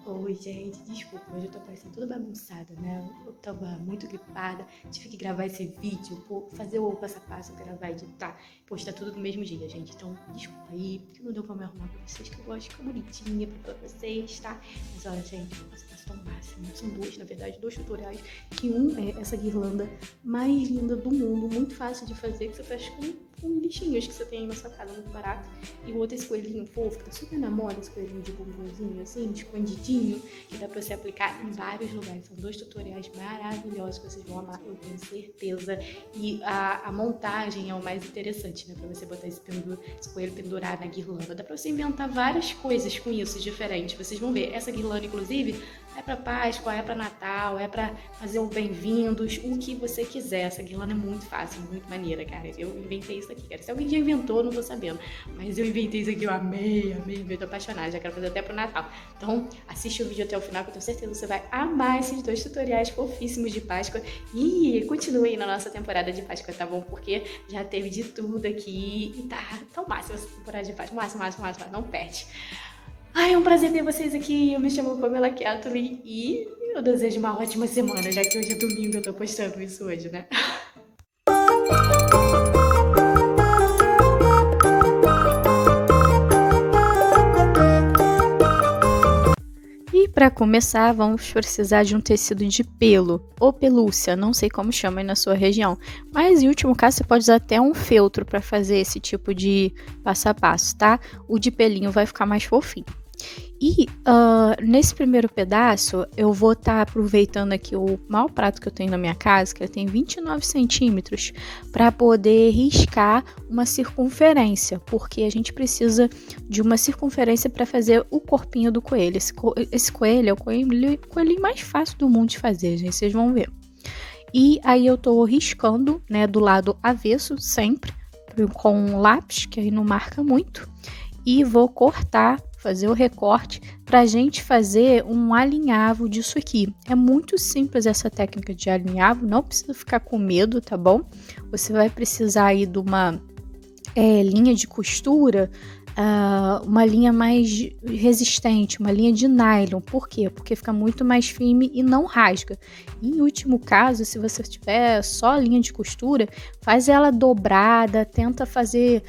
Oi, gente, desculpa, hoje eu tô parecendo toda bagunçada, né? Eu tava muito gripada, tive que gravar esse vídeo, fazer o passo a passo, gravar, editar, postar tudo no mesmo dia, gente. Então, desculpa aí, porque não deu pra me arrumar pra vocês, que eu gosto de ficar bonitinha pra vocês, tá? Mas olha, gente, o passo a passo tá o máximo. São dois, na verdade, dois tutoriais, que um é essa guirlanda mais linda do mundo, muito fácil de fazer, que você faz com lixinhos que você tem aí na sua casa, muito barato. E o outro é esse coelhinho fofo, que tá super na moda, esse coelhinho de bumbumzinho, assim, escondidinho, que dá pra você aplicar em vários lugares. São dois tutoriais maravilhosos que vocês vão amar, eu tenho certeza. E a montagem é o mais interessante, né? Pra você botar esse coelho pendurado na guirlanda. Dá pra você inventar várias coisas com isso diferentes. Vocês vão ver, essa guirlanda, inclusive, é pra Páscoa, é pra Natal, é pra fazer um bem-vindos, o que você quiser. Essa guirlanda é muito fácil, muito maneira, cara. Eu inventei isso aqui, cara. Se alguém já inventou, eu não tô sabendo. Mas eu inventei isso aqui, eu amei, eu tô apaixonada, já quero fazer até pro Natal. Então, assiste o vídeo até o final, que eu tenho certeza que você vai amar esses dois tutoriais fofíssimos de Páscoa. E continue aí na nossa temporada de Páscoa, tá bom? Porque já teve de tudo aqui e tá o máximo essa temporada de Páscoa. Máximo, não perde. Ai, é um prazer ter vocês aqui. Eu me chamo Pamela Kettling e eu desejo uma ótima semana, já que hoje é domingo, eu tô postando isso hoje, né? E para começar, vamos precisar de um tecido de pelo ou pelúcia, não sei como chama aí na sua região. Mas em último caso, você pode usar até um feltro para fazer esse tipo de passo a passo, tá? O de pelinho vai ficar mais fofinho. E nesse primeiro pedaço, eu vou estar aproveitando aqui o maior prato que eu tenho na minha casa, que tem 29 centímetros, para poder riscar uma circunferência, porque a gente precisa de uma circunferência para fazer o corpinho do coelho. Esse coelho é o coelhinho mais fácil do mundo de fazer, gente, vocês vão ver. E aí eu tô riscando, né, do lado avesso, sempre, com um lápis, que aí não marca muito, e vou cortar, fazer o recorte para a gente fazer um alinhavo disso aqui. É muito simples essa técnica de alinhavo, não precisa ficar com medo, tá bom? Você vai precisar aí de uma linha de costura, uma linha mais resistente, uma linha de nylon. Por quê? Porque fica muito mais firme e não rasga. E, em último caso, se você tiver só linha de costura, faz ela dobrada, tenta fazer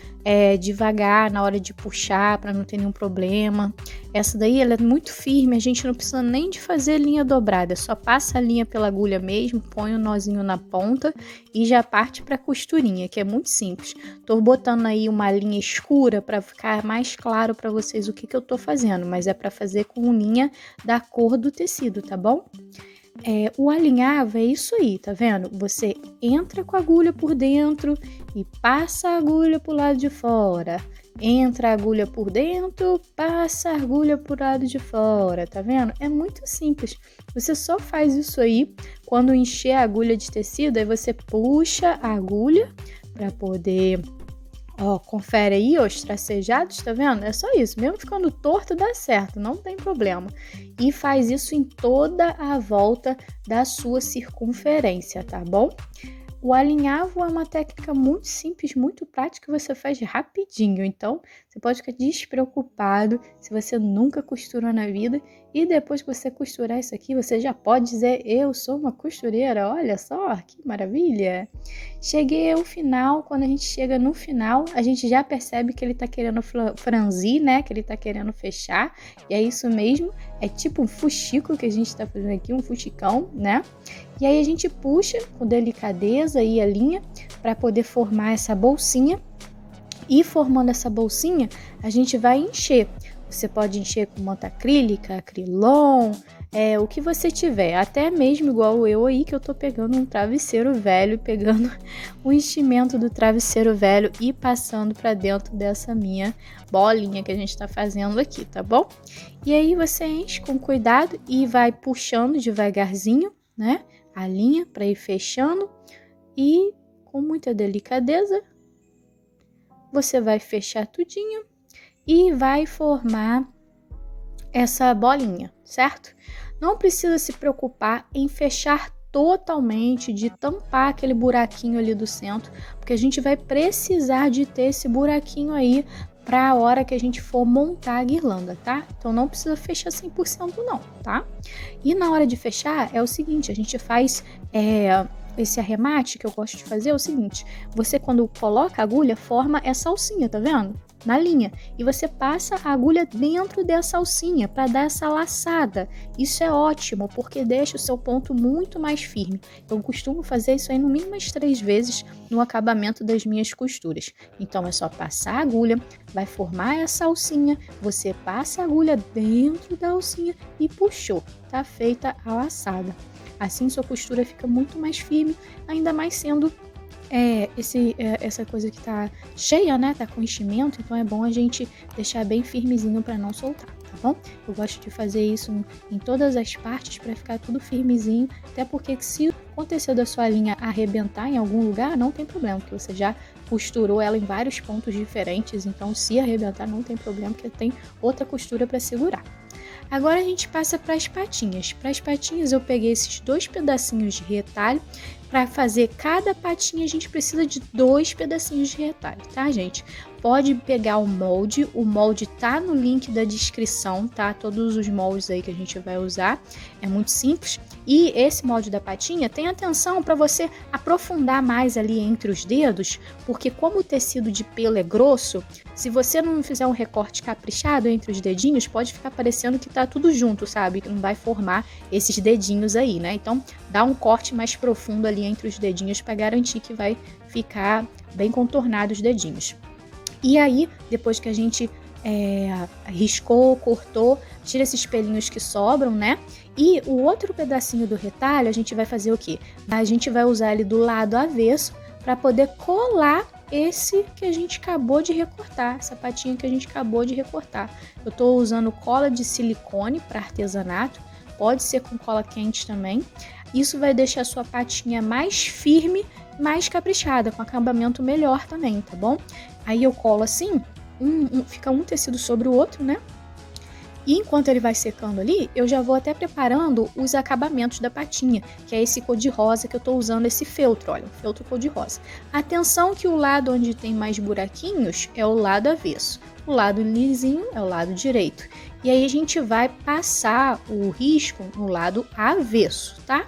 devagar na hora de puxar para não ter nenhum problema. Essa daí ela é muito firme, a gente não precisa nem de fazer linha dobrada, só passa a linha pela agulha mesmo, põe o nozinho na ponta e já parte para a costurinha, que é muito simples. Tô botando aí uma linha escura para ficar mais claro para vocês o que eu tô fazendo, mas é para fazer com linha da cor do tecido, tá bom? O alinhavo é isso aí, tá vendo? Você entra com a agulha por dentro e passa a agulha pro lado de fora. Entra a agulha por dentro, passa a agulha pro lado de fora, tá vendo? É muito simples. Você só faz isso aí quando encher a agulha de tecido, aí você puxa a agulha para poder... confere aí, os tracejados, tá vendo? É só isso, mesmo ficando torto dá certo, não tem problema. E faz isso em toda a volta da sua circunferência, tá bom? O alinhavo é uma técnica muito simples, muito prática, que você faz rapidinho. Então, você pode ficar despreocupado se você nunca costurou na vida. E depois que você costurar isso aqui, você já pode dizer, eu sou uma costureira, olha só, que maravilha! Cheguei ao final, quando a gente chega no final, a gente já percebe que ele tá querendo franzir, né? Que ele tá querendo fechar. E é isso mesmo, é tipo um fuxico que a gente tá fazendo aqui, um fuxicão, né? E aí a gente puxa com delicadeza aí a linha para poder formar essa bolsinha. E formando essa bolsinha, a gente vai encher. Você pode encher com manta acrílica, acrilon, o que você tiver. Até mesmo igual eu aí, que eu tô pegando um travesseiro velho, pegando o enchimento do travesseiro velho e passando para dentro dessa minha bolinha que a gente tá fazendo aqui, tá bom? E aí você enche com cuidado e vai puxando devagarzinho, né? A linha para ir fechando e com muita delicadeza você vai fechar tudinho e vai formar essa bolinha, certo? Não precisa se preocupar em fechar totalmente, de tampar aquele buraquinho ali do centro, porque a gente vai precisar de ter esse buraquinho aí para a hora que a gente for montar a guirlanda, tá? Então não precisa fechar 100% não, tá? E na hora de fechar é o seguinte, a gente faz esse arremate que eu gosto de fazer é o seguinte, você quando coloca a agulha forma essa alcinha, tá vendo? Na linha, e você passa a agulha dentro dessa alcinha para dar essa laçada. Isso é ótimo, porque deixa o seu ponto muito mais firme. Eu costumo fazer isso aí no mínimo umas 3 vezes no acabamento das minhas costuras. Então é só passar a agulha, vai formar essa alcinha, você passa a agulha dentro da alcinha e puxou, tá feita a laçada. Assim sua costura fica muito mais firme, ainda mais sendo essa coisa que tá cheia, né? Tá com enchimento, então é bom a gente deixar bem firmezinho para não soltar, tá bom? Eu gosto de fazer isso em todas as partes para ficar tudo firmezinho, até porque se acontecer da sua linha arrebentar em algum lugar, não tem problema, porque você já costurou ela em vários pontos diferentes, então se arrebentar não tem problema, porque tem outra costura para segurar. Agora a gente passa para as patinhas. Para as patinhas eu peguei esses 2 pedacinhos de retalho. Para fazer cada patinha a gente precisa de 2 pedacinhos de retalho, tá, gente? Pode pegar o molde tá no link da descrição, tá? Todos os moldes aí que a gente vai usar, é muito simples. E esse molde da patinha, tem atenção para você aprofundar mais ali entre os dedos, porque como o tecido de pelo é grosso, se você não fizer um recorte caprichado entre os dedinhos, pode ficar parecendo que tá tudo junto, sabe? Que não vai formar esses dedinhos aí, né? Então, dá um corte mais profundo ali entre os dedinhos para garantir que vai ficar bem contornado os dedinhos. E aí, depois que a gente riscou, cortou, tira esses pelinhos que sobram, né? E o outro pedacinho do retalho, a gente vai fazer o quê? A gente vai usar ele do lado avesso para poder colar esse que a gente acabou de recortar, essa patinha que a gente acabou de recortar. Eu estou usando cola de silicone para artesanato, pode ser com cola quente também. Isso vai deixar a sua patinha mais firme, mais caprichada, com acabamento melhor também, tá bom? Aí eu colo assim, fica um tecido sobre o outro, né? E enquanto ele vai secando ali, eu já vou até preparando os acabamentos da patinha, que é esse cor-de-rosa que eu tô usando, esse feltro, olha, um feltro cor-de-rosa. Atenção que o lado onde tem mais buraquinhos é o lado avesso, o lado lisinho é o lado direito. E aí a gente vai passar o risco no lado avesso, tá?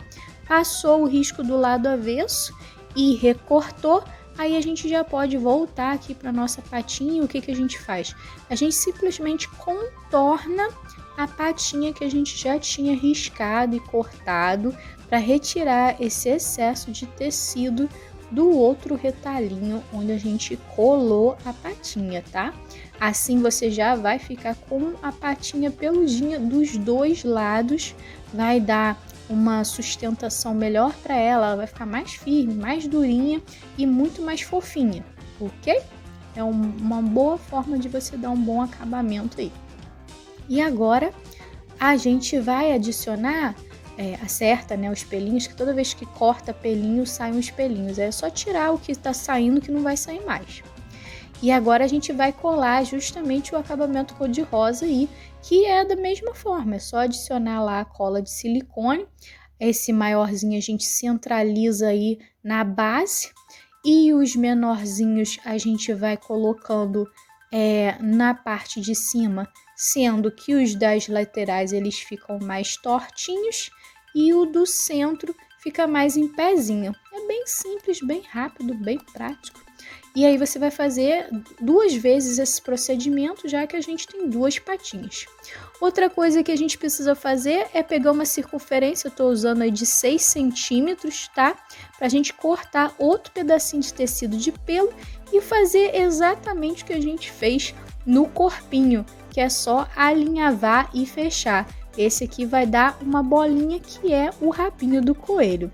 Passou o risco do lado avesso e recortou, aí a gente já pode voltar aqui para nossa patinha. O que que a gente faz? A gente simplesmente contorna a patinha que a gente já tinha riscado e cortado para retirar esse excesso de tecido do outro retalhinho onde a gente colou a patinha, tá? Assim você já vai ficar com a patinha peludinha dos 2 lados, vai dar uma sustentação melhor para ela vai ficar mais firme, mais durinha e muito mais fofinha, ok? É uma boa forma de você dar um bom acabamento aí. E agora a gente vai adicionar, acerta, né, os pelinhos, que toda vez que corta pelinho saem os pelinhos, é só tirar o que está saindo que não vai sair mais. E agora a gente vai colar justamente o acabamento cor-de-rosa aí, que é da mesma forma, é só adicionar lá a cola de silicone, esse maiorzinho a gente centraliza aí na base e os menorzinhos a gente vai colocando na parte de cima, sendo que os das laterais eles ficam mais tortinhos e o do centro fica mais em pezinho. É bem simples, bem rápido, bem prático. E aí você vai fazer 2 vezes esse procedimento, já que a gente tem 2 patinhas. Outra coisa que a gente precisa fazer é pegar uma circunferência, eu estou usando aí de 6 centímetros, tá? Pra gente cortar outro pedacinho de tecido de pelo e fazer exatamente o que a gente fez no corpinho, que é só alinhavar e fechar. Esse aqui vai dar uma bolinha que é o rabinho do coelho.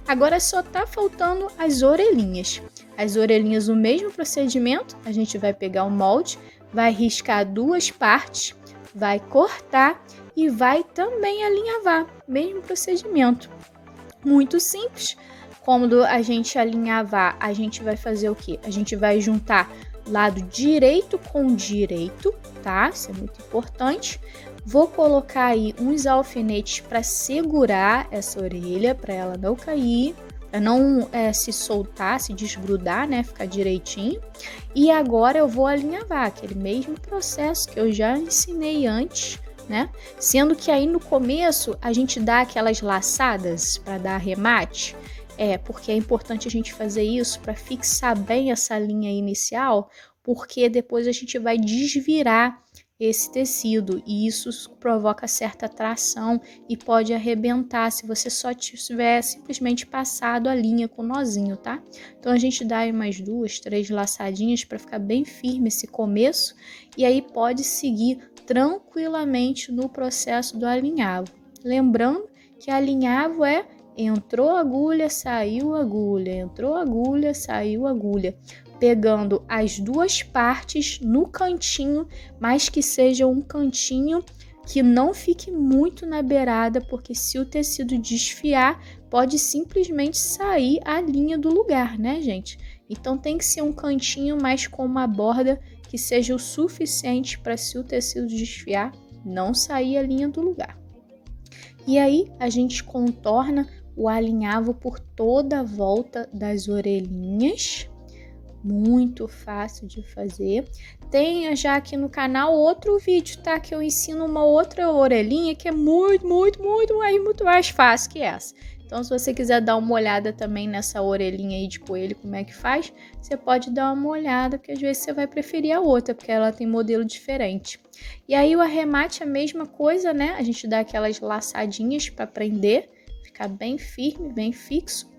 Agora só tá faltando as orelhinhas. As orelhinhas, o mesmo procedimento, a gente vai pegar o molde, vai riscar 2 partes, vai cortar e vai também alinhavar, mesmo procedimento. Muito simples. Quando a gente alinhavar, a gente vai fazer o quê? A gente vai juntar lado direito com direito, tá? Isso é muito importante. Vou colocar aí uns alfinetes para segurar essa orelha, para ela não cair. para não se soltar, se desgrudar, né, ficar direitinho. E agora eu vou alinhavar aquele mesmo processo que eu já ensinei antes, né? Sendo que aí no começo a gente dá aquelas laçadas para dar arremate, porque é importante a gente fazer isso para fixar bem essa linha inicial, porque depois a gente vai desvirar esse tecido e isso provoca certa tração e pode arrebentar se você só tiver simplesmente passado a linha com o nozinho, tá? Então a gente dá aí umas 2, 3 laçadinhas para ficar bem firme esse começo e aí pode seguir tranquilamente no processo do alinhavo. Lembrando que alinhavo entrou agulha, saiu agulha, entrou agulha, saiu agulha, pegando as duas partes no cantinho, mas que seja um cantinho que não fique muito na beirada, porque se o tecido desfiar, pode simplesmente sair a linha do lugar, né, gente? Então tem que ser um cantinho, mas com uma borda que seja o suficiente para, se o tecido desfiar, não sair a linha do lugar. E aí a gente contorna o alinhavo por toda a volta das orelhinhas. Muito fácil de fazer. Tem já aqui no canal outro vídeo, tá? Que eu ensino uma outra orelhinha que é muito mais fácil que essa. Então, se você quiser dar uma olhada também nessa orelhinha aí de coelho, como é que faz, você pode dar uma olhada, porque às vezes você vai preferir a outra, porque ela tem modelo diferente. E aí o arremate é a mesma coisa, né? A gente dá aquelas laçadinhas para prender, ficar bem firme, bem fixo.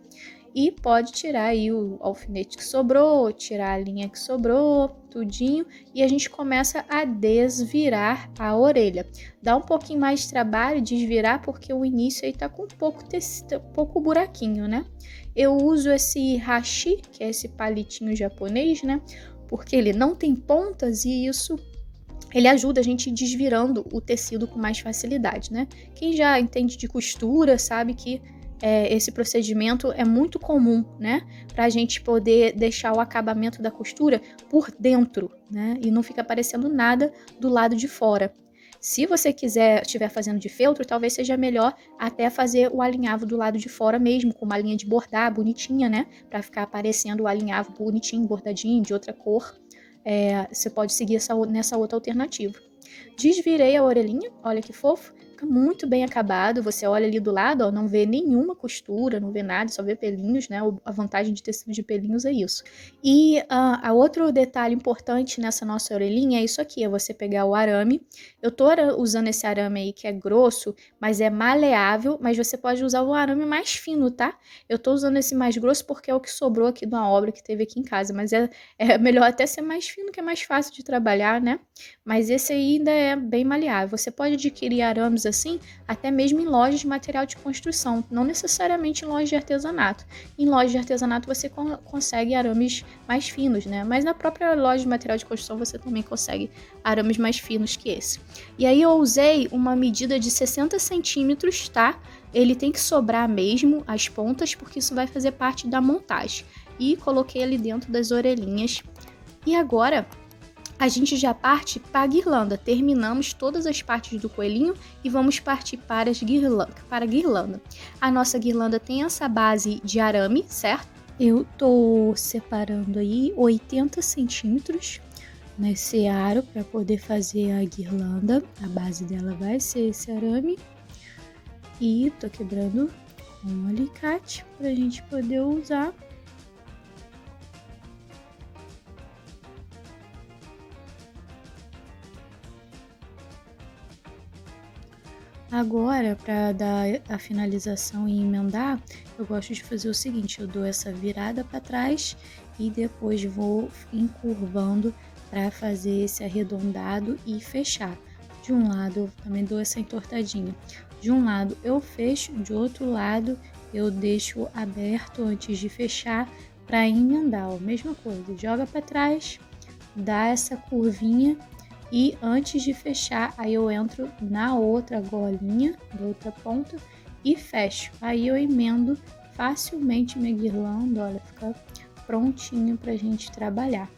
E pode tirar aí o alfinete que sobrou, tirar a linha que sobrou, tudinho. E a gente começa a desvirar a orelha. Dá um pouquinho mais de trabalho desvirar, porque o início aí tá com pouco buraquinho, né? Eu uso esse hashi, que é esse palitinho japonês, né? Porque ele não tem pontas e isso... ele ajuda a gente desvirando o tecido com mais facilidade, né? Quem já entende de costura sabe que esse procedimento é muito comum, né? Para a gente poder deixar o acabamento da costura por dentro, né? E não fica aparecendo nada do lado de fora. Se você estiver fazendo de feltro, talvez seja melhor até fazer o alinhavo do lado de fora mesmo, com uma linha de bordar bonitinha, né? Para ficar aparecendo o alinhavo bonitinho, bordadinho, de outra cor. Você pode seguir nessa outra alternativa. Desvirei a orelhinha, olha que fofo. Fica muito bem acabado, você olha ali do lado, ó, não vê nenhuma costura, não vê nada, só vê pelinhos, né? A vantagem de tecido de pelinhos é isso. E a outro detalhe importante nessa nossa orelhinha é isso aqui, é você pegar o arame. Eu tô usando esse arame aí que é grosso, mas é maleável, mas você pode usar o arame mais fino, tá? Eu tô usando esse mais grosso porque é o que sobrou aqui de uma obra que teve aqui em casa, mas é melhor até ser mais fino, que é mais fácil de trabalhar, né? Mas esse aí ainda é bem maleável. Você pode adquirir arames assim, até mesmo em lojas de material de construção, não necessariamente em lojas de artesanato. Em lojas de artesanato você consegue arames mais finos, né? Mas na própria loja de material de construção você também consegue arames mais finos que esse. E aí eu usei uma medida de 60 centímetros, tá? Ele tem que sobrar mesmo as pontas, porque isso vai fazer parte da montagem. E coloquei ali dentro das orelhinhas. E agora a gente já parte para a guirlanda. Terminamos todas as partes do coelhinho e vamos partir para a guirlanda. A nossa guirlanda tem essa base de arame, certo? Eu tô separando aí 80 centímetros nesse aro para poder fazer a guirlanda. A base dela vai ser esse arame. E tô quebrando com um alicate para a gente poder usar. Agora, para dar a finalização e emendar, eu gosto de fazer o seguinte, eu dou essa virada para trás e depois vou encurvando para fazer esse arredondado e fechar. De um lado eu também dou essa entortadinha. De um lado eu fecho, de outro lado eu deixo aberto antes de fechar para emendar. Ó, mesma coisa, joga para trás, dá essa curvinha. E antes de fechar, aí eu entro na outra golinha, da outra ponta, e fecho. Aí eu emendo facilmente minha guirlanda, olha, fica prontinho pra gente trabalhar.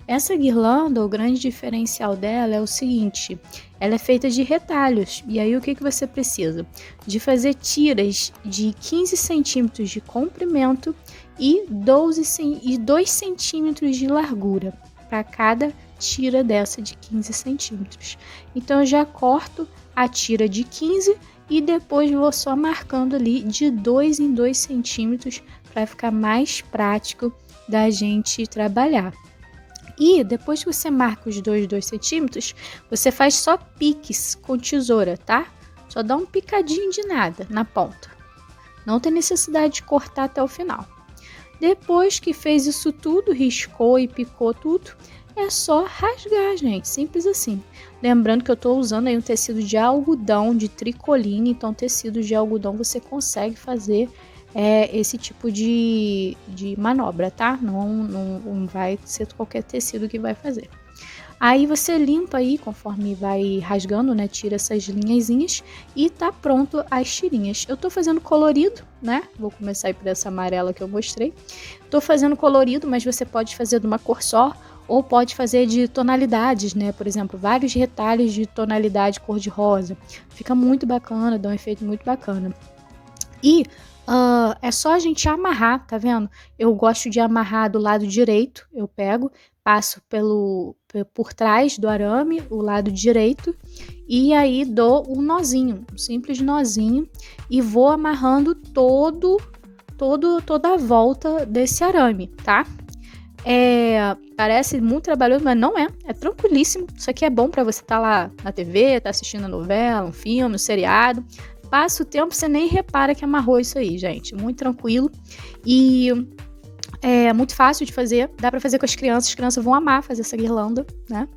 Essa guirlanda, o grande diferencial dela é o seguinte, ela é feita de retalhos, e aí o que você precisa? De fazer tiras de 15 centímetros de comprimento e 2 centímetros de largura para cada tira dessa de 15 centímetros. Então eu já corto a tira de 15 e depois vou só marcando ali de 2 em 2 centímetros para ficar mais prático da gente trabalhar. E depois que você marca os 2 centímetros, você faz só piques com tesoura, tá? Só dá um picadinho de nada na ponta. Não tem necessidade de cortar até o final. Depois que fez isso tudo, riscou e picou tudo, é só rasgar, gente. Simples assim. Lembrando que eu estou usando aí um tecido de algodão, de tricoline. Então, tecido de algodão você consegue fazer esse tipo de manobra, tá? Não vai ser qualquer tecido que vai fazer. Aí você limpa aí, conforme vai rasgando, né? Tira essas linhazinhas e tá pronto as tirinhas. Eu tô fazendo colorido, né? Vou começar aí por essa amarela que eu mostrei. Tô fazendo colorido, mas você pode fazer de uma cor só ou pode fazer de tonalidades, né? Por exemplo, vários retalhos de tonalidade cor-de-rosa. Fica muito bacana, dá um efeito muito bacana. E é só a gente amarrar, tá vendo? Eu gosto de amarrar do lado direito, eu pego, passo por trás do arame, o lado direito, e aí dou um nozinho, um simples nozinho, e vou amarrando toda a volta desse arame, tá? Parece muito trabalhoso, mas não é. É tranquilíssimo. Isso aqui é bom pra você estar lá na TV, tá assistindo a novela, um filme, um seriado. Passa o tempo, você nem repara que amarrou isso aí, gente. Muito tranquilo. E é muito fácil de fazer. Dá pra fazer com as crianças vão amar fazer essa guirlanda, né?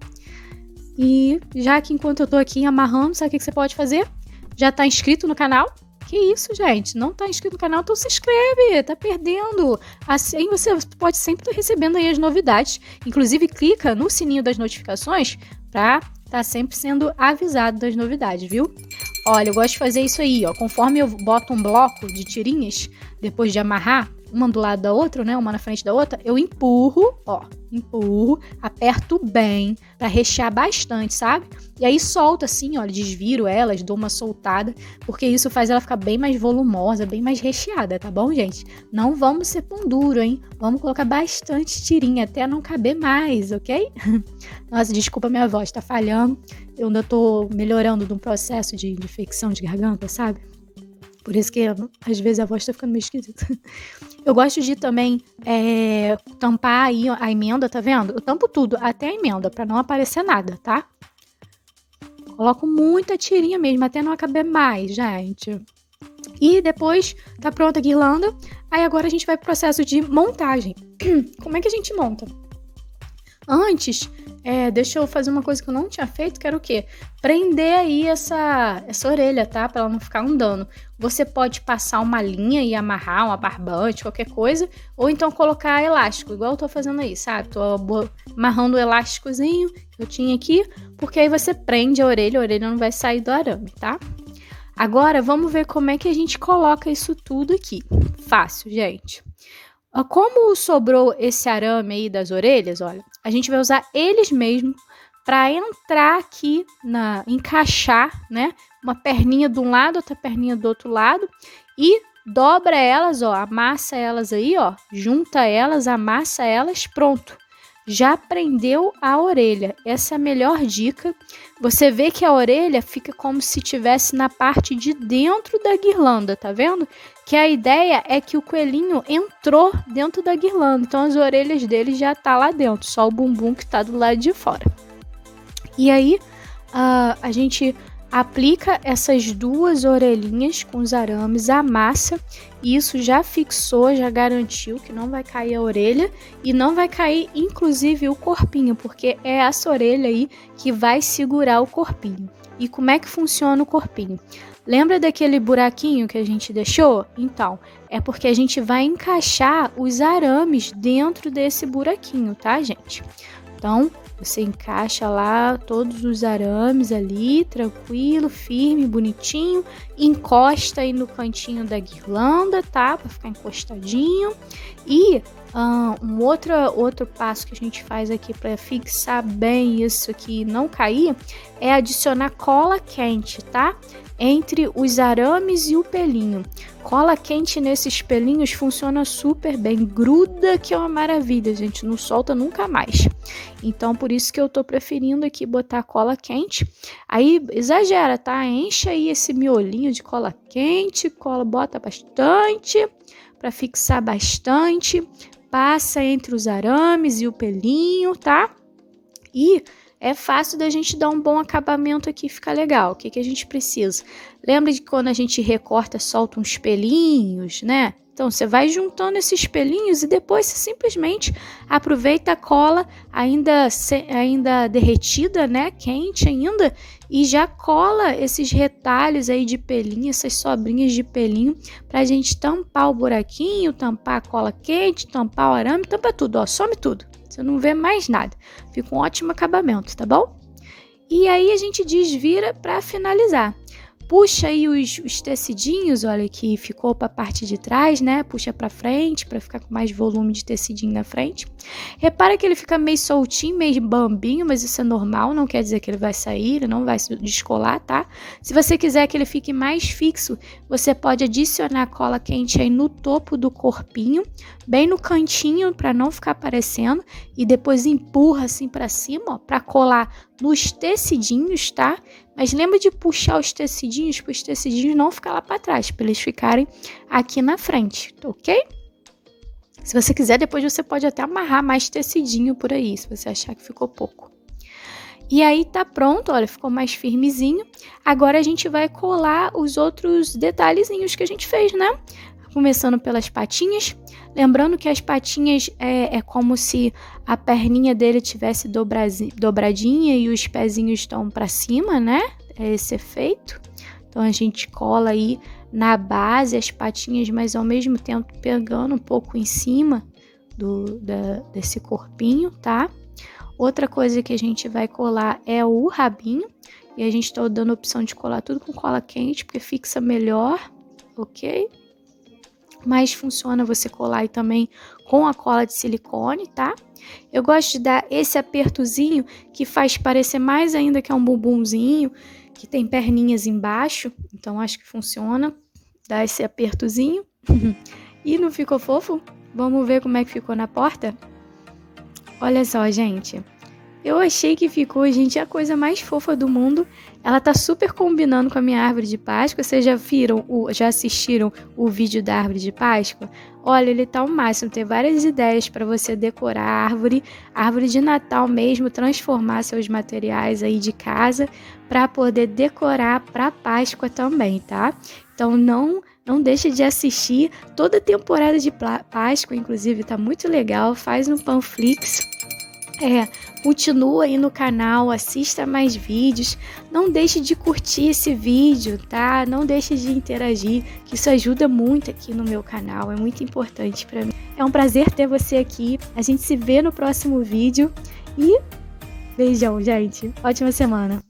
E já que enquanto eu tô aqui amarrando, sabe o que você pode fazer? Já tá inscrito no canal? Que isso, gente? Não tá inscrito no canal, então se inscreve, tá perdendo. Assim você pode sempre estar recebendo aí as novidades. Inclusive, clica no sininho das notificações pra tá sempre sendo avisado das novidades, viu? Olha, eu gosto de fazer isso aí, ó. Conforme eu boto um bloco de tirinhas, depois de amarrar, uma do lado da outra, né? Uma na frente da outra, eu empurro, aperto bem pra rechear bastante, sabe? E aí solto assim, ó, desviro elas, dou uma soltada, porque isso faz ela ficar bem mais volumosa, bem mais recheada, tá bom, gente? Não vamos ser pão duro, hein? Vamos colocar bastante tirinha até não caber mais, ok? Nossa, desculpa, minha voz tá falhando. Eu ainda tô melhorando de um processo de infecção de garganta, sabe? Por isso que às vezes a voz tá ficando meio esquisita. Eu gosto de também tampar aí a emenda, tá vendo? Eu tampo tudo, até a emenda, pra não aparecer nada, tá? Coloco muita tirinha mesmo, até não caber mais, gente. E depois tá pronta a guirlanda. Aí agora a gente vai pro processo de montagem. Como é que a gente monta? Antes, deixa eu fazer uma coisa que eu não tinha feito, que era o quê? Prender aí essa orelha, tá? Pra ela não ficar andando. Você pode passar uma linha e amarrar, uma barbante, qualquer coisa. Ou então colocar elástico, igual eu tô fazendo aí, sabe? Tô amarrando o elásticozinho que eu tinha aqui, porque aí você prende a orelha não vai sair do arame, tá? Agora, vamos ver como é que a gente coloca isso tudo aqui. Fácil, gente. Como sobrou esse arame aí das orelhas, olha, a gente vai usar eles mesmo para entrar aqui, encaixar, né? Uma perninha de um lado, outra perninha do outro lado e dobra elas, ó, amassa elas aí, ó, junta elas, amassa elas, pronto. Já prendeu a orelha. Essa é a melhor dica. Você vê que a orelha fica como se estivesse na parte de dentro da guirlanda, tá vendo? Que a ideia é que o coelhinho entrou dentro da guirlanda. Então as orelhas dele já tá lá dentro, só o bumbum que tá do lado de fora. E aí a gente aplica essas duas orelhinhas com os arames, amassa, e isso já fixou, já garantiu que não vai cair a orelha e não vai cair inclusive o corpinho, porque é essa orelha aí que vai segurar o corpinho. E como é que funciona o corpinho? Lembra daquele buraquinho que a gente deixou? Então, é porque a gente vai encaixar os arames dentro desse buraquinho, tá, gente? Então, Você encaixa lá todos os arames ali, tranquilo, firme, bonitinho. Encosta aí no cantinho da guirlanda, tá? Para ficar encostadinho. E um outro passo que a gente faz aqui para fixar bem isso aqui e não cair é adicionar cola quente, tá? Entre os arames e o pelinho. Cola quente nesses pelinhos funciona super bem, gruda que é uma maravilha, gente, não solta nunca mais. Então, por isso que eu tô preferindo aqui botar cola quente. Aí, exagera, tá? Enche aí esse miolinho de cola quente, bota bastante para fixar bastante. Passa entre os arames e o pelinho, tá? E é fácil da gente dar um bom acabamento aqui, fica legal. O que a gente precisa? Lembra de quando a gente recorta, solta uns pelinhos, né? Então, você vai juntando esses pelinhos e depois você simplesmente aproveita a cola ainda derretida, né? Quente ainda. E já cola esses retalhos aí de pelinho, essas sobrinhas de pelinho, pra gente tampar o buraquinho, tampar a cola quente, tampar o arame, tampa tudo, ó, some tudo. Você não vê mais nada. Fica um ótimo acabamento, tá bom? E aí a gente desvira para finalizar. Puxa aí os tecidinhos, olha, que ficou para a parte de trás, né? Puxa para frente para ficar com mais volume de tecidinho na frente. Repara que ele fica meio soltinho, meio bambinho, mas isso é normal, não quer dizer que ele vai sair, ele não vai se descolar, tá? Se você quiser que ele fique mais fixo, você pode adicionar cola quente aí no topo do corpinho, bem no cantinho para não ficar aparecendo, e depois empurra assim para cima, ó, para colar nos tecidinhos, tá? Mas lembra de puxar os tecidinhos para os tecidinhos não ficar lá para trás, para eles ficarem aqui na frente, ok? Se você quiser, depois você pode até amarrar mais tecidinho por aí, se você achar que ficou pouco. E aí tá pronto, olha, ficou mais firmezinho. Agora a gente vai colar os outros detalhezinhos que a gente fez, né? Começando pelas patinhas. Lembrando que as patinhas é como se a perninha dele tivesse dobradinha e os pezinhos estão para cima, né? É esse efeito. Então a gente cola aí na base as patinhas, mas ao mesmo tempo pegando um pouco em cima desse corpinho, tá? Outra coisa que a gente vai colar é o rabinho. E a gente tá dando a opção de colar tudo com cola quente, porque fixa melhor, ok? Mas funciona você colar aí também com a cola de silicone, tá? Eu gosto de dar esse apertozinho que faz parecer mais ainda que é um bumbumzinho, que tem perninhas embaixo, então acho que funciona. Dá esse apertozinho. E não ficou fofo? Vamos ver como é que ficou na porta? Olha só, gente. Eu achei que ficou, gente, a coisa mais fofa do mundo. Ela tá super combinando com a minha árvore de Páscoa. Vocês já assistiram o vídeo da árvore de Páscoa? Olha, ele tá o máximo. Tem várias ideias para você decorar a árvore de Natal mesmo, transformar seus materiais aí de casa para poder decorar para Páscoa também, tá? Então não deixe de assistir toda a temporada de Páscoa, inclusive tá muito legal. Faz um Panflix. Continua aí no canal, assista mais vídeos, não deixe de curtir esse vídeo, tá? Não deixe de interagir, que isso ajuda muito aqui no meu canal, é muito importante para mim. É um prazer ter você aqui, a gente se vê no próximo vídeo e beijão, gente, ótima semana!